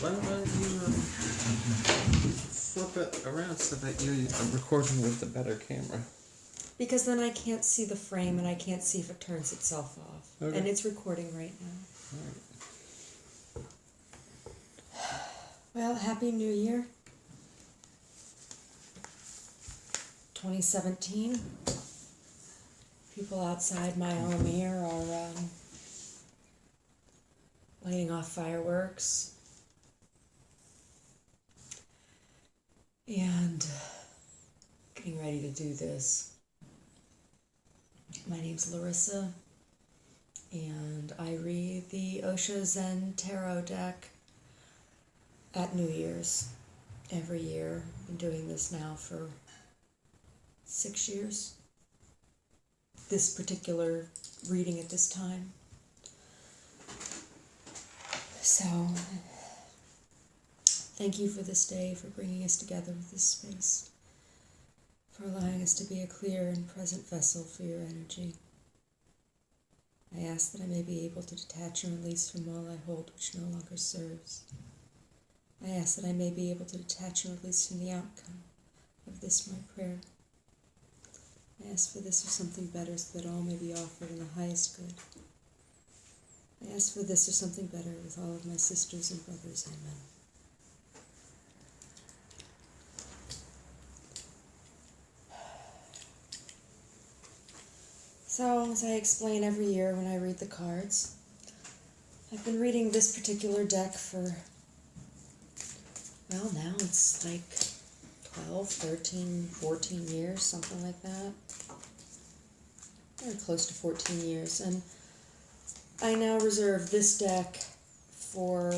Why don't you flip it around so that you're recording with the better camera? Because then I can't see the frame and I can't see if it turns itself off. Okay. And it's recording right now. Alright. Well, Happy New Year. 2017. People outside my home here are lighting off fireworks. And getting ready to do this. My name's Larissa, and I read the OSHO Zen tarot deck at New Year's every year. I've been doing this now for 6 years. This particular reading at this time. So, thank you for this day, for bringing us together with this space, for allowing us to be a clear and present vessel for your energy. I ask that I may be able to detach and release from all I hold which no longer serves. I ask that I may be able to detach and release from the outcome of this my prayer. I ask for this or something better so that all may be offered in the highest good. I ask for this or something better with all of my sisters and brothers. Amen. So, as I explain every year when I read the cards, I've been reading this particular deck for, well, now it's like 12, 13, 14 years, something like that. Very close to 14 years. And I now reserve this deck for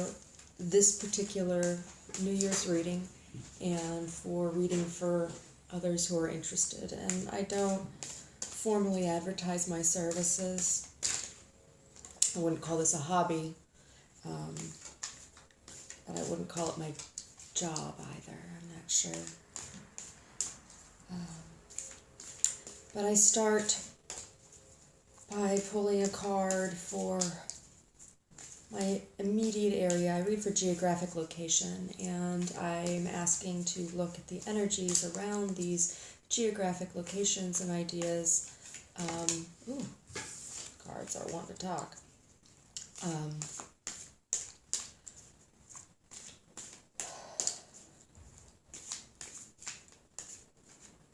this particular New Year's reading and for reading for others who are interested. And I don't formally advertise my services. I wouldn't call this a hobby, but I wouldn't call it my job either. I'm not sure. But I start by pulling a card for my immediate area. I read for geographic location, and I'm asking to look at the energies around these geographic locations and ideas. Cards are wanting to talk.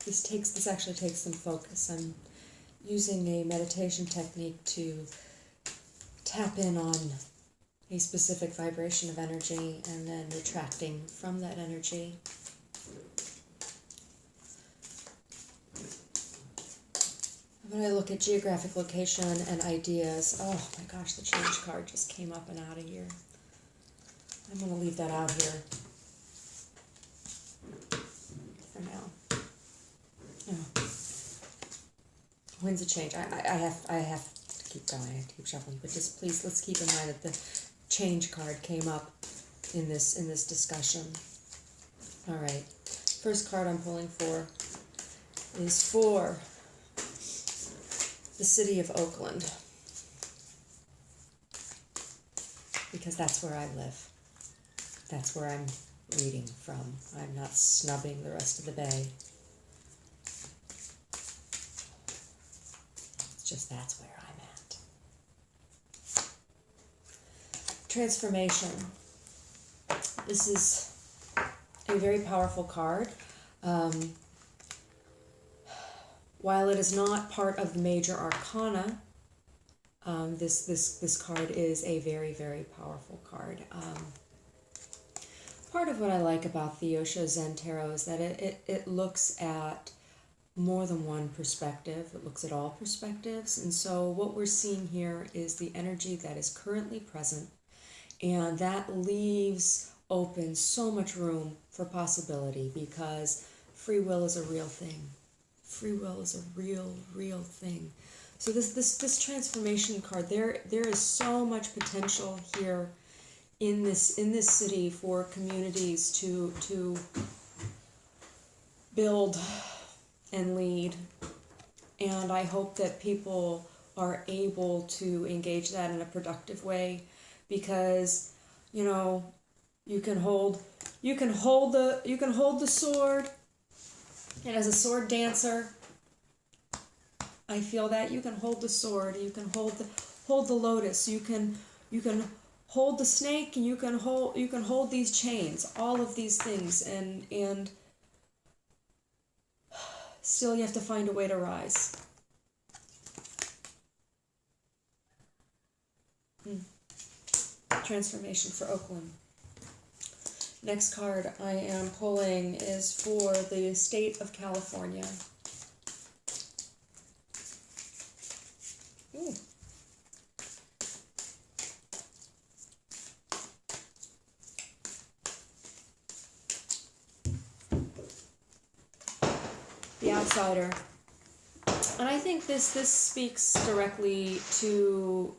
This actually takes some focus. I'm using a meditation technique to tap in on a specific vibration of energy and then retracting from that energy. When I look at geographic location and ideas, oh my gosh, the change card just came up and out of here. I'm going to leave that out here for now. Oh. When's the change? I have to keep going. I have to keep shuffling. But just please, let's keep in mind that the change card came up in this discussion. All right. First card I'm pulling for is for the city of Oakland, because that's where I live. That's where I'm reading from. I'm not snubbing the rest of the bay. It's just that's where I'm at. Transformation. This is a very powerful card. While it is not part of the major arcana, this card is a very, very powerful card. Part of what I like about the OSHO Zen Tarot is that it looks at more than one perspective. It looks at all perspectives. And so what we're seeing here is the energy that is currently present, and that leaves open so much room for possibility, because free will is a real thing. Free will is a real thing. So this transformation card, there is so much potential here in this city for communities to build and lead. And I hope that people are able to engage that in a productive way, because, you know, You can hold the sword, and as a sword dancer, I feel that you can hold the sword, you can hold the lotus, you can hold the snake, and you can hold these chains, all of these things, and still you have to find a way to rise. Transformation for Oakland. Next card I am pulling is for the state of California. Ooh. The outsider. And I think this speaks directly to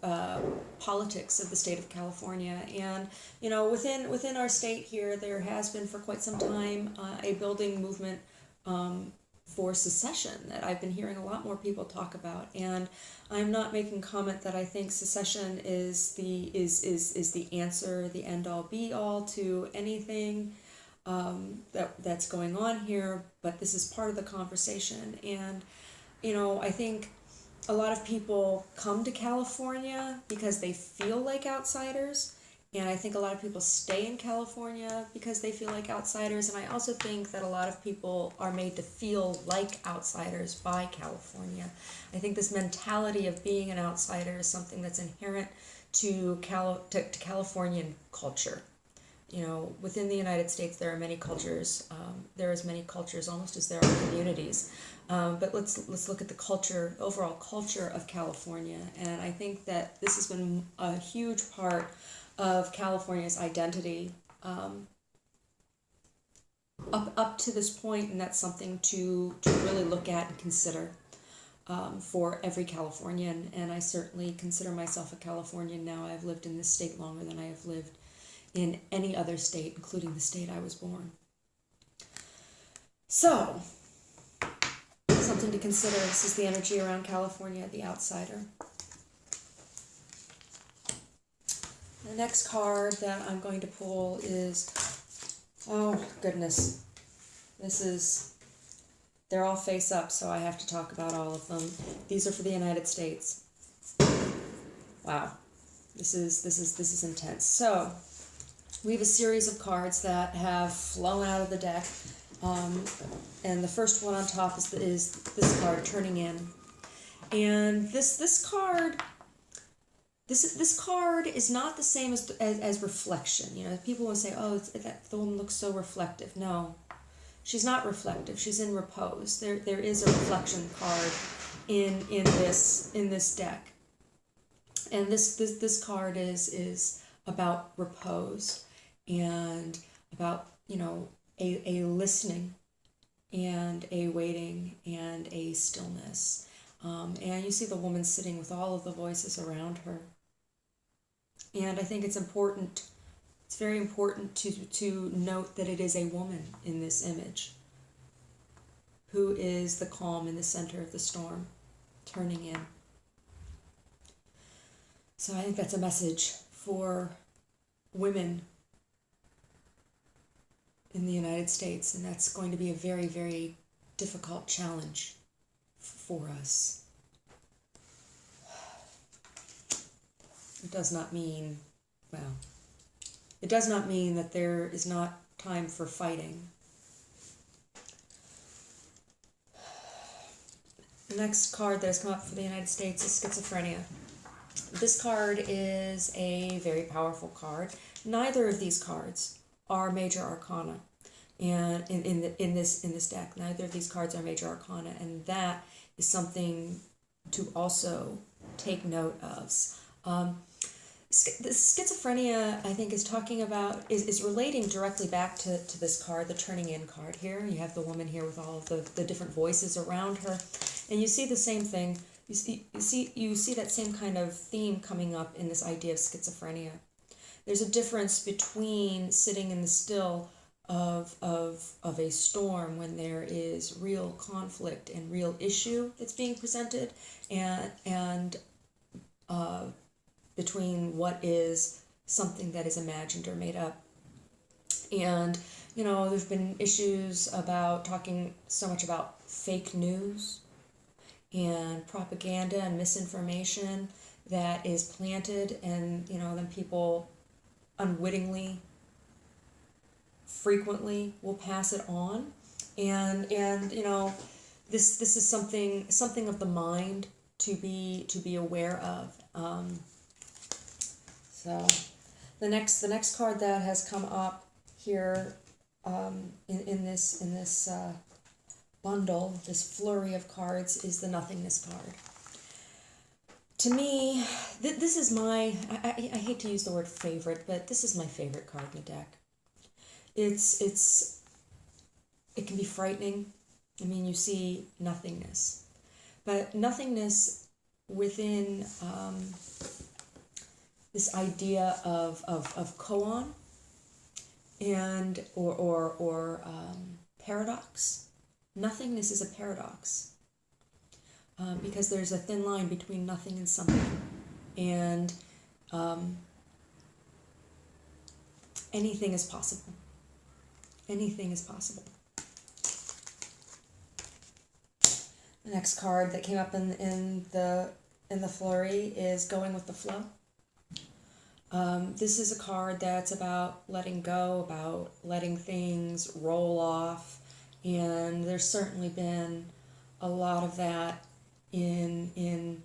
politics of the state of California. And within our state here, there has been for quite some time a building movement for secession that I've been hearing a lot more people talk about. And I'm not making comment that I think secession is the answer, the end all be all to anything that's going on here. But this is part of the conversation. And I think a lot of people come to California because they feel like outsiders, and I think a lot of people stay in California because they feel like outsiders, and I also think that a lot of people are made to feel like outsiders by California. I think this mentality of being an outsider is something that's inherent to Californian culture. Within the United States, there are many cultures. There are as many cultures almost as there are communities. But let's look at the overall culture of California, and I think that this has been a huge part of California's identity up to this point, and that's something to really look at and consider for every Californian. And I certainly consider myself a Californian now. I've lived in this state longer than I have lived in any other state, including the state I was born. So, something to consider. This is the energy around California, the outsider. The next card that I'm going to pull is, oh goodness, they're all face up, so I have to talk about all of them. These are for the United States. Wow, this is intense. So, we have a series of cards that have flown out of the deck. And the first one on top is this card, Turning In. And this card is not the same as reflection. People will say, "Oh, the woman looks so reflective." No, she's not reflective. She's in repose. There is a reflection card in this deck, and this card is about repose and about a listening and a waiting and a stillness. And you see the woman sitting with all of the voices around her. And I think it's very important to note that it is a woman in this image who is the calm in the center of the storm, turning in. So I think that's a message for women in the United States, and that's going to be a very, very difficult challenge for us. It does not mean that there is not time for fighting. The next card that has come up for the United States is Schizophrenia. This card is a very powerful card. Neither of these cards are major arcana, and in this deck, neither of these cards are major arcana, and that is something to also take note of. The schizophrenia, I think, is relating directly back to this card, the Turning In card here. You have the woman here with all of the different voices around her, and you see the same thing. You see that same kind of theme coming up in this idea of schizophrenia. There's a difference between sitting in the still of a storm when there is real conflict and real issue that's being presented, and between what is something that is imagined or made up. And, there've been issues about talking so much about fake news and propaganda and misinformation that is planted, and, then people unwittingly, frequently will pass it on. And this is something of the mind to be aware of. So the next card that has come up here, in this bundle, this flurry of cards, is the Nothingness card. To me, this is my, I hate to use the word favorite, but this is my favorite card in the deck. It can be frightening. I mean, you see nothingness, but nothingness within this idea of koan and or paradox. Nothingness is a paradox, because there's a thin line between nothing and something, and anything is possible. Anything is possible. The next card that came up in the flurry is Going with the Flow. This is a card that's about letting go, about letting things roll off, and there's certainly been a lot of that in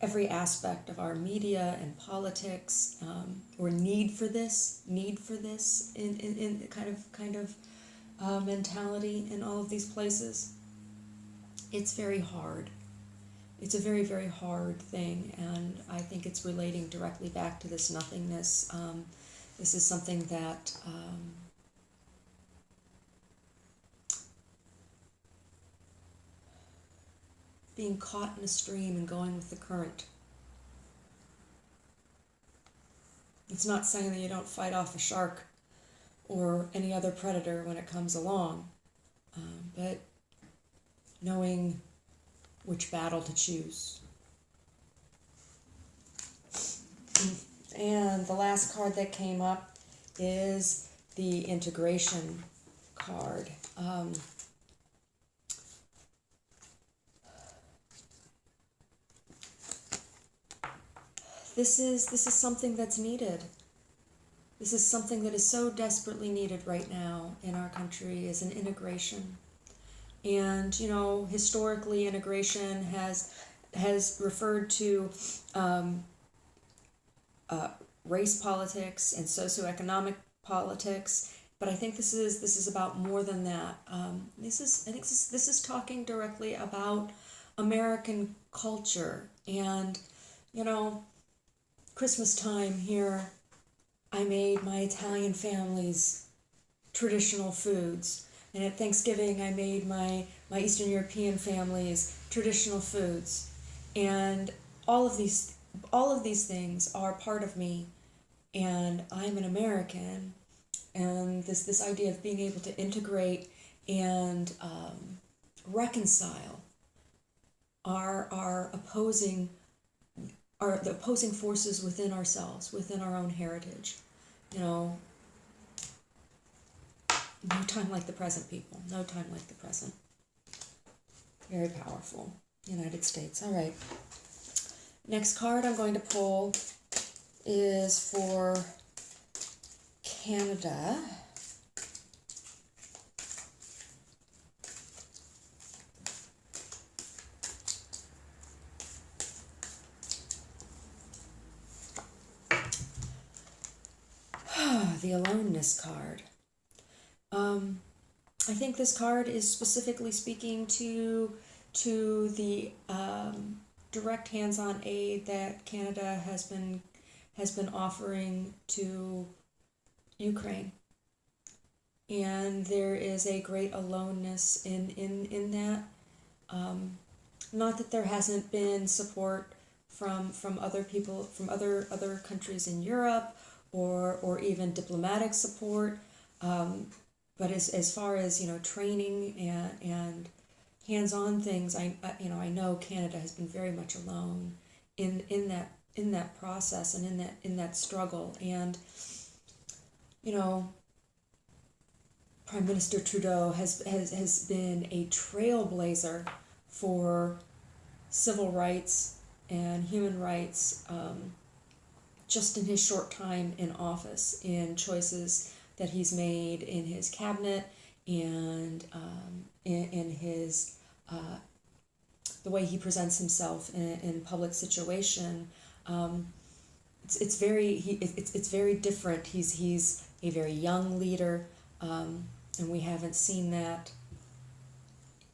every aspect of our media and politics, or need for this in kind of mentality in all of these places. It's very hard. It's a very, very hard thing, and I think it's relating directly back to this nothingness. This is something that being caught in a stream and going with the current. It's not saying that you don't fight off a shark or any other predator when it comes along, but knowing which battle to choose. And the last card that came up is the Integration card. This is something that's needed. This is something that is so desperately needed right now in our country, is an integration. And, historically, integration has referred to race politics and socioeconomic politics, but I think this is about more than that. This is talking directly about American culture. And, Christmas time here, I made my Italian family's traditional foods. And at Thanksgiving, I made my Eastern European family's traditional foods. And all of these things are part of me. And I'm an American. And this idea of being able to integrate and reconcile the opposing forces within ourselves, within our own heritage. No time like the present, people. No time like the present. Very powerful. United States. All right. Next card I'm going to pull is for Canada. The Aloneness card. I think this card is specifically speaking to the direct hands-on aid that Canada has been offering to Ukraine, and there is a great aloneness in that. Not that there hasn't been support from other people, from other countries in Europe, or even diplomatic support, but as far as training and hands-on things, I know Canada has been very much alone in that process and in that struggle. And you know, Prime Minister Trudeau has been a trailblazer for civil rights and human rights, just in his short time in office, in choices that he's made in his cabinet and in his the way he presents himself in public situation. It's very different. He's a very young leader, and we haven't seen that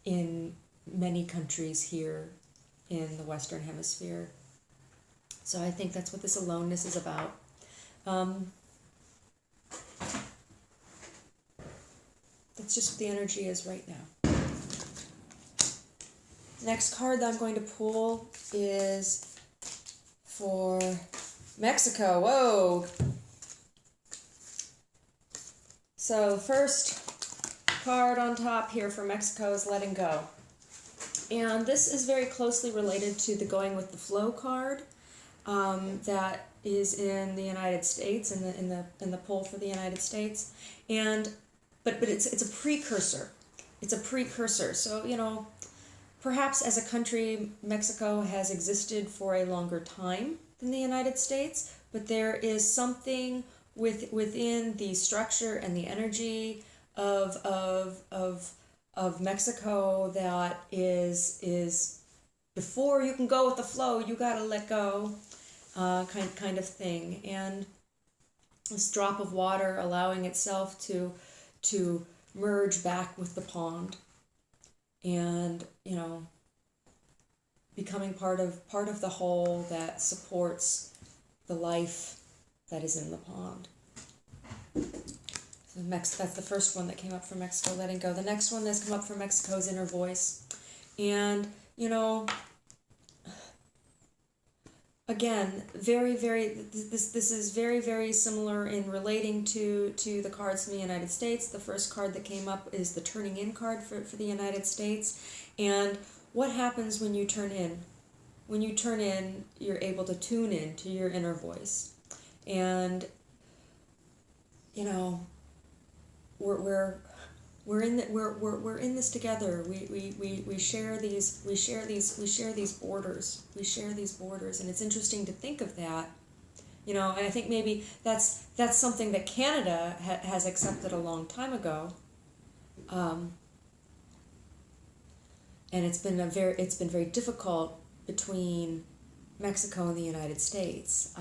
in many countries here in the Western Hemisphere. So I think that's what this aloneness is about. That's just what the energy is right now. Next card that I'm going to pull is for Mexico. Whoa! So the first card on top here for Mexico is letting go. And this is very closely related to the going with the flow card that is in the United States, in the poll for the United States. And but it's a precursor. It's a precursor. So, you know, perhaps as a country, Mexico has existed for a longer time than the United States, but there is something within the structure and the energy of Mexico that is before you can go with the flow, you gotta let go, kind of thing. And this drop of water allowing itself to merge back with the pond, and, you know, becoming part of the whole that supports the life that is in the pond. So that's the first one that came up for Mexico, letting go. The next one that's come up for Mexico is inner voice. And, you know, again, this is very, very similar in relating to the cards from the United States. The first card that came up is the turning in card for the United States. And what happens when you turn in? When you turn in, you're able to tune in to your inner voice. And, you know, we're in this together. We share these borders, and it's interesting to think of that, you know. And I think maybe that's something that Canada has accepted a long time ago, and it's been very difficult between Mexico and the United States.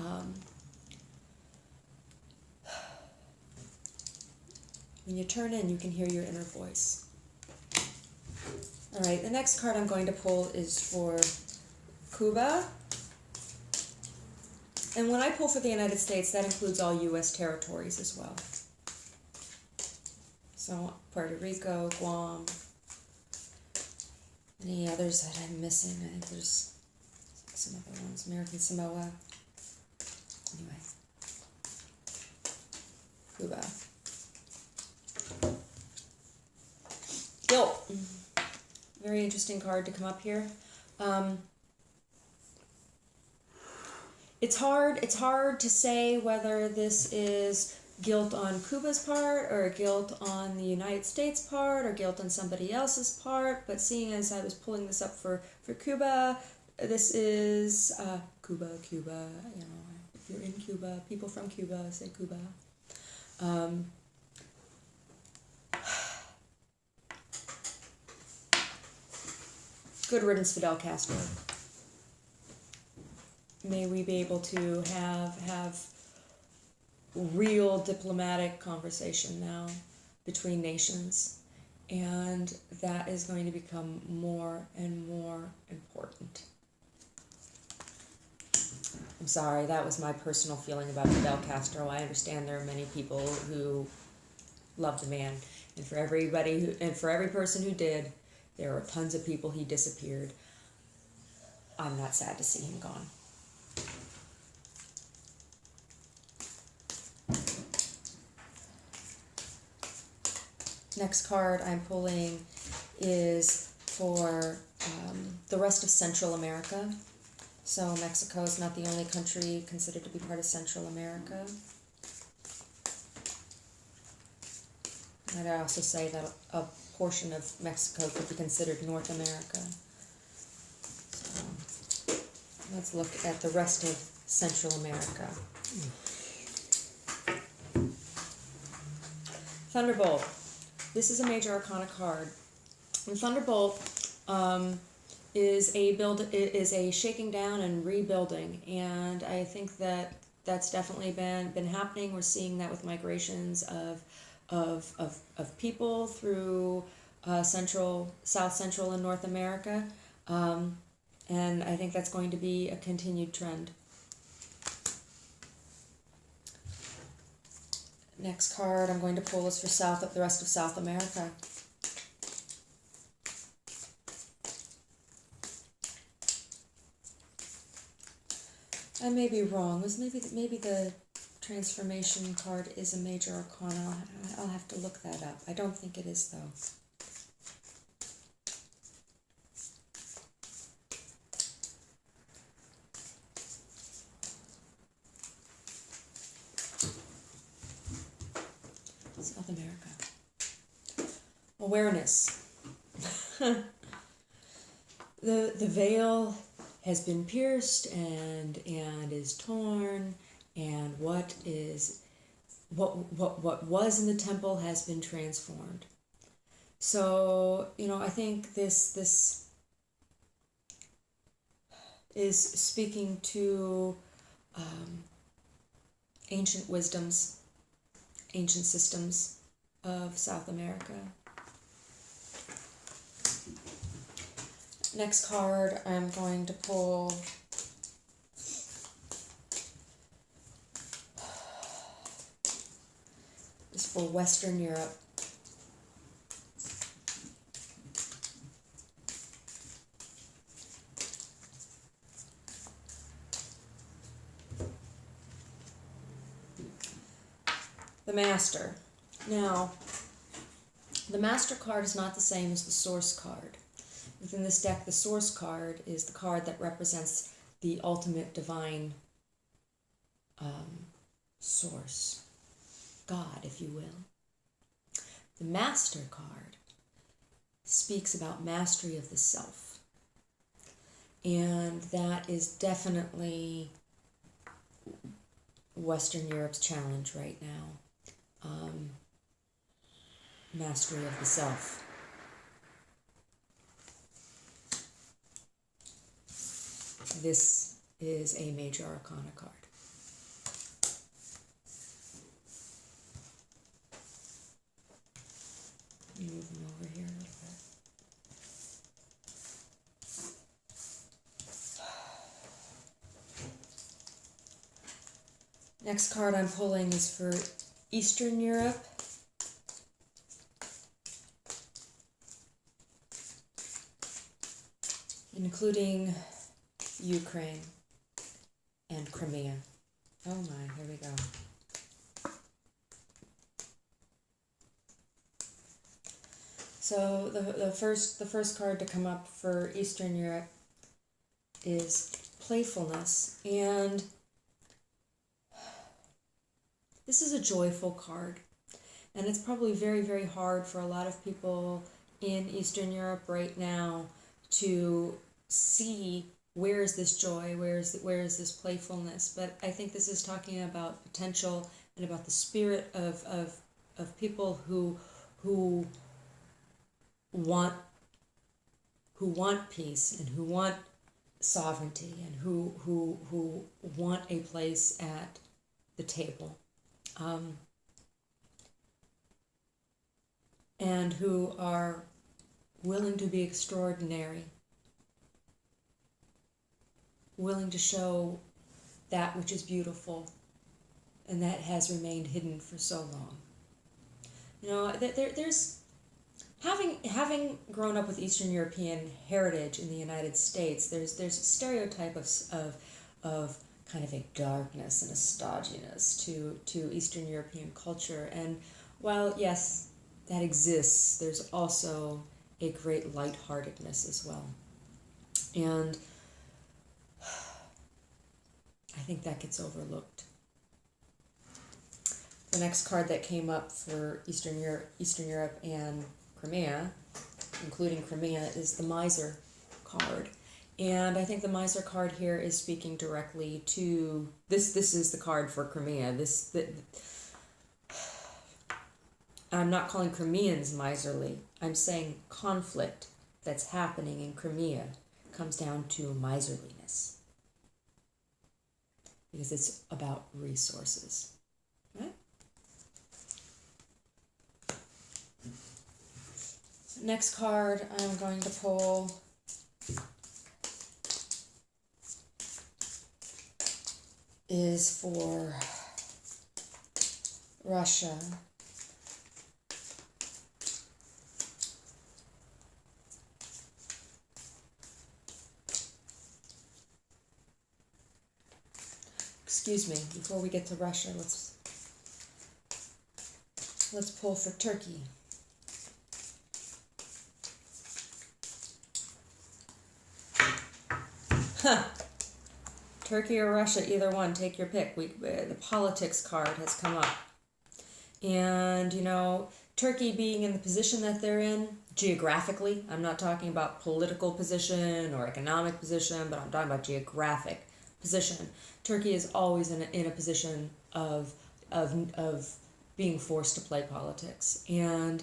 When you turn in, you can hear your inner voice. All right, the next card I'm going to pull is for Cuba. And when I pull for the United States, that includes all U.S. territories as well. So Puerto Rico, Guam, any others that I'm missing? I think there's some other ones. American Samoa. Anyway, Cuba. Guilt. Very interesting card to come up here. It's hard to say whether this is guilt on Cuba's part, or guilt on the United States part, or guilt on somebody else's part. But seeing as I was pulling this up for Cuba, this is Cuba. You know, if you're in Cuba, people from Cuba say Cuba. Good riddance, Fidel Castro. May we be able to have real diplomatic conversation now between nations, and that is going to become more and more important. I'm sorry, that was my personal feeling about Fidel Castro. I understand there are many people who love the man, and for every person who did, there are tons of people he disappeared. I'm not sad to see him gone. Next card I'm pulling is for the rest of Central America. So Mexico is not the only country considered to be part of Central America. I'd also say that a portion of Mexico could be considered North America. So let's look at the rest of Central America. Thunderbolt. This is a major arcana card. And Thunderbolt is a shaking down and rebuilding, and I think that that's definitely been happening. We're seeing that with migrations of people through South Central and North America, and I think that's going to be a continued trend. Next card I'm going to pull is for the rest of South America. I may be wrong. Maybe the transformation card is a major arcana. I'll have to look that up. I don't think it is though. South America. Awareness. The veil has been pierced and is torn, and what was in the temple has been transformed. So, I think this is speaking to ancient wisdoms, ancient systems of South America. Next card I'm going to pull is for Western Europe. The Master. Now, the Master card is not the same as the Source card. Within this deck, the Source card is the card that represents the ultimate divine source, God, if you will. The Master card speaks about mastery of the self, and that is definitely Western Europe's challenge right now. Mastery of the self. This is a major arcana card. Move them over here a little bit. Next card I'm pulling is for Eastern Europe. Including Ukraine and Crimea. Oh my, here we go. So the first card to come up for Eastern Europe is playfulness, and this is a joyful card, and it's probably very, very hard for a lot of people in Eastern Europe right now to see where is this joy, where is this playfulness. But I think this is talking about potential and about the spirit of people who want peace and who want sovereignty and who want a place at the table, and who are willing to be extraordinary, willing to show that which is beautiful and that has remained hidden for so long. There's having grown up with Eastern European heritage in the United States, there's a stereotype of kind of a darkness and a stodginess to Eastern European culture, and while yes, that exists, there's also a great lightheartedness as well. And I think that gets overlooked. The next card that came up for Eastern Europe and Crimea, including Crimea, is the Miser card. And I think the Miser card here is speaking directly to this. This is the card for Crimea. I'm not calling Crimeans miserly. I'm saying conflict that's happening in Crimea comes down to miserliness, because it's about resources. Right? Next card I'm going to pull is for Russia. Excuse me, before we get to Russia, let's pull for Turkey. Huh. Turkey or Russia, either one, take your pick. The politics card has come up. And, Turkey being in the position that they're in, geographically, I'm not talking about political position or economic position, but I'm talking about geographic position. Turkey is always in a position of being forced to play politics. And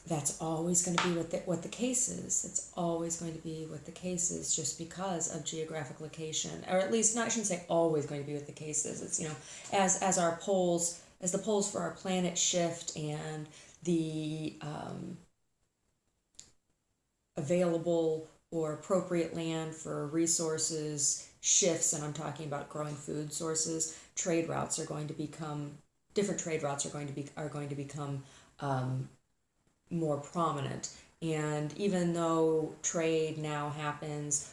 that's always going to be what the case is. It's always going to be what the case is, just because of geographic location, or at least, I shouldn't say always going to be what the case is. It's as the poles for our planet shift, and the available or appropriate land for resources shifts, and I'm talking about growing food sources. Different trade routes are going to become more prominent. And even though trade now happens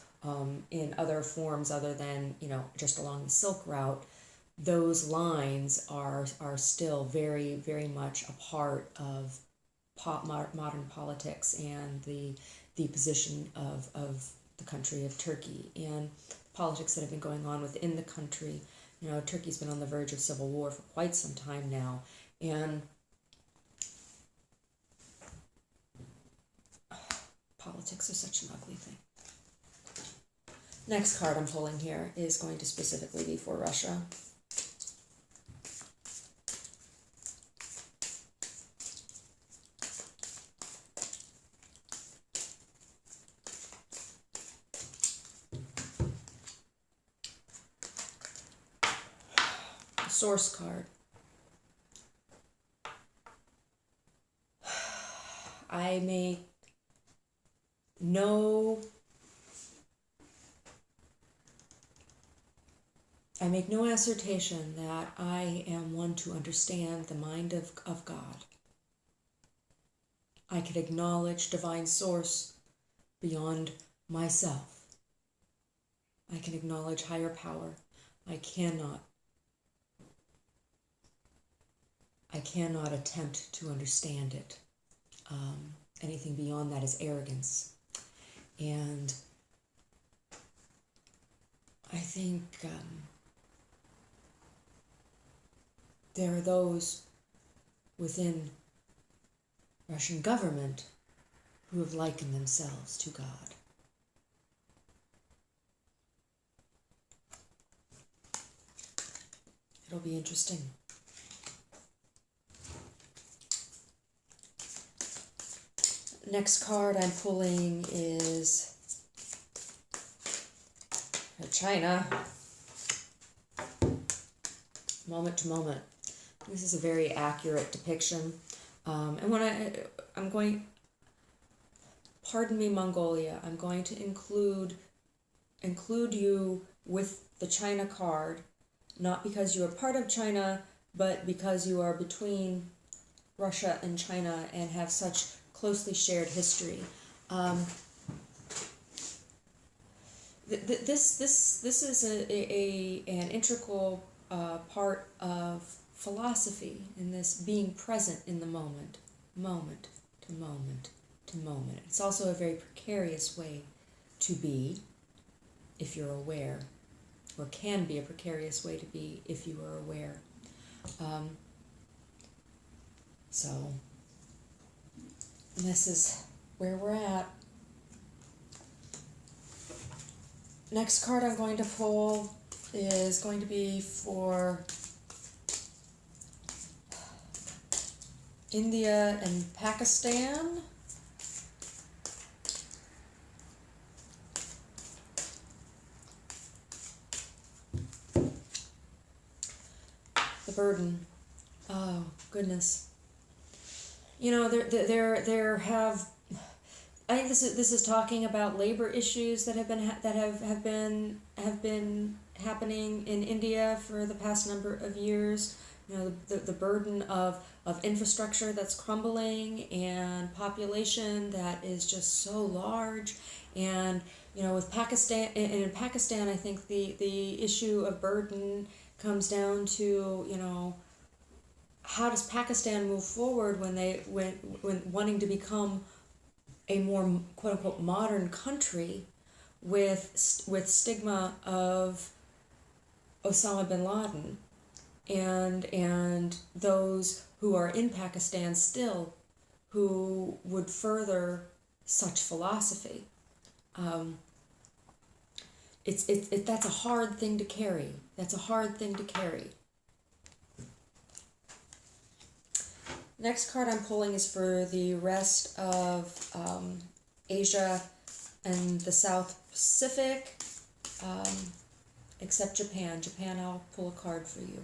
in other forms other than just along the Silk Route, those lines are still very, very much a part of modern politics and the position of the country of Turkey, and politics that have been going on within the country. Turkey's been on the verge of civil war for quite some time now, and politics are such an ugly thing. Next card I'm pulling here is going to specifically be for Russia. Source card. I make no assertion that I am one to understand the mind of God. I can acknowledge divine source beyond myself. I can acknowledge higher power. I cannot attempt to understand it. Anything beyond that is arrogance. And I think there are those within Russian government who have likened themselves to God. It'll be interesting. Next card I'm pulling is China. Moment to moment. This is a very accurate depiction. And when I'm going, pardon me, Mongolia, I'm going to include you with the China card, not because you are part of China, but because you are between Russia and China and have such closely shared history. This is an integral part of philosophy, in this being present in the moment to moment to moment. It's also a very precarious way to be, if you're aware or can be a precarious way to be if you are aware. So this is where we're at. Next card I'm going to pull is going to be for India and Pakistan. The burden. Oh, goodness. You know, there have. I think this is talking about labor issues that have been happening in India for the past number of years. You know, the burden of infrastructure that's crumbling and population that is just so large. And you know, with Pakistan, in Pakistan, I think the issue of burden comes down to, you know, how does Pakistan move forward when wanting to become a more quote unquote modern country with stigma of Osama bin Laden and those who are in Pakistan still who would further such philosophy. That's a hard thing to carry. That's a hard thing to carry. Next card I'm pulling is for the rest of Asia and the South Pacific, except Japan. Japan, I'll pull a card for you.